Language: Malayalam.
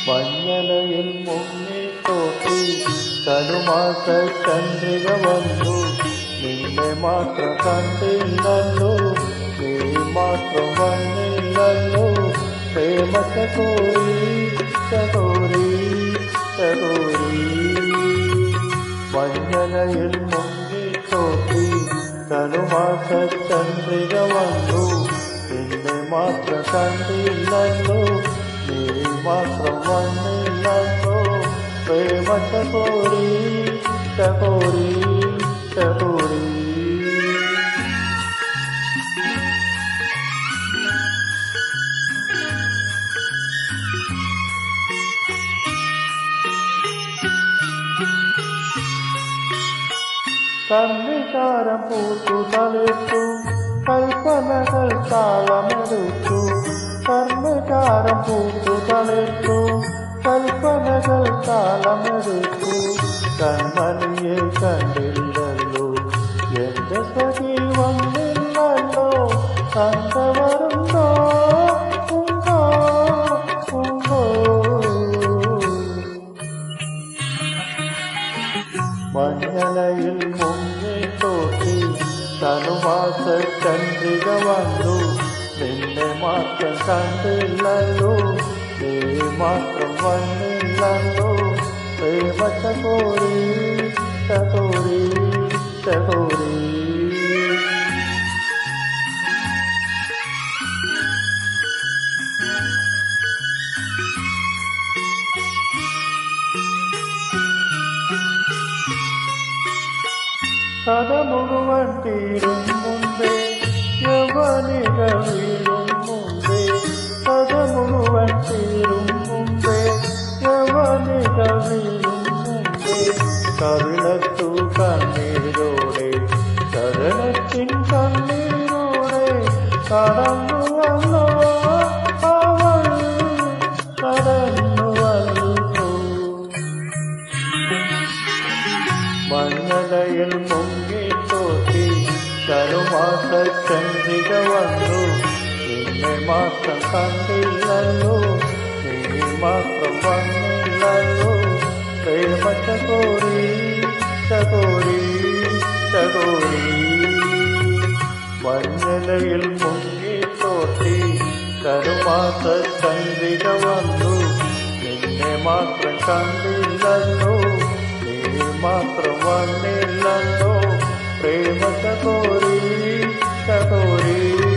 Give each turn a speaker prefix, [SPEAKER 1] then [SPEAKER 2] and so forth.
[SPEAKER 1] മഞ്ഞലയിൽ മുങ്ങിത്തോട്ടി തനുമാസ ചന്ദ്രിക വന്നു. നിന്നെ മാത്രം കണ്ടില്ലല്ലോ, നീ മാത്രം വന്നില്ലല്ലോ. പ്രേമ ചകോരി ചകോരി ചകോരി. മഞ്ഞലയിൽ മുങ്ങിത്തോട്ടി തനുമാസ ചന്ദ്രിക വന്നു. നിന്നെ മാത്രം കണ്ടില്ലല്ലോ, നീ മാത്രം വന്നില്ലല്ലോ. പ്രേമ ചകോരി ചകോരി ചകോരി. കണ്ണികാരം പൂത്തു തളിർത്തു, കൽപ്പനകൾ താളമെടുത്തു. കർമ്മകാരം പൂത്തു തളിർത്തു, കൽപ്പനകൾ താളമെടുത്തു. കൺമണിയെ കണ്ടില്ലല്ലോ, എന്റെ സഖി വന്നില്ലല്ലോ. കണ്ടവരുണ്ടോ ഉണ്ടോ ഉണ്ടോ. മഞ്ഞലയിൽ മുങ്ങിത്തോട്ടി തനുവാസ ചന്ദ്രിക വന്നു. നിന്നെ മാത്രം കണ്ടില്ലല്ലോ, നീ മാത്രം വന്നില്ലല്ലോ. പ്രേമ ചകോരി ചകോരി ചകോരി. കഥ മുഴുവൻ തീരും മുമ്പേ യവനികൾ വീഴും മുമ്പേ. കഥ മുഴുവൻ തീരും മുമ്പേ യവനികൾ വീഴും മുമ്പേ. കവിളത്തു കണ്ണീരോടെ ശരണത്തിൻ കണ്ണീരോടെ കടന്നുവല്ലോ അവൾ കടന്നുവല്ലോ. മഞ്ഞലയിൽ മുങ്ങിത്തോട്ടി തനുമാസ ചന്ദ്രിക വന്നു. നിന്നെ മാത്രം കണ്ടില്ലല്ലോ, നീ മാത്രം വന്നില്ലല്ലോ. പ്രേമ ചകോരി ചകോരി ചകോരി. മഞ്ഞലയിൽ മുങ്ങിത്തോട്ടി തനുമാസ ചന്ദ്രിക വന്നു. നിന്നെ മാത്രം കണ്ടില്ലല്ലോ, നീ മാത്രം വന്നില്ലല്ലോ. പ്രേമ ചകോരി ചകോരി.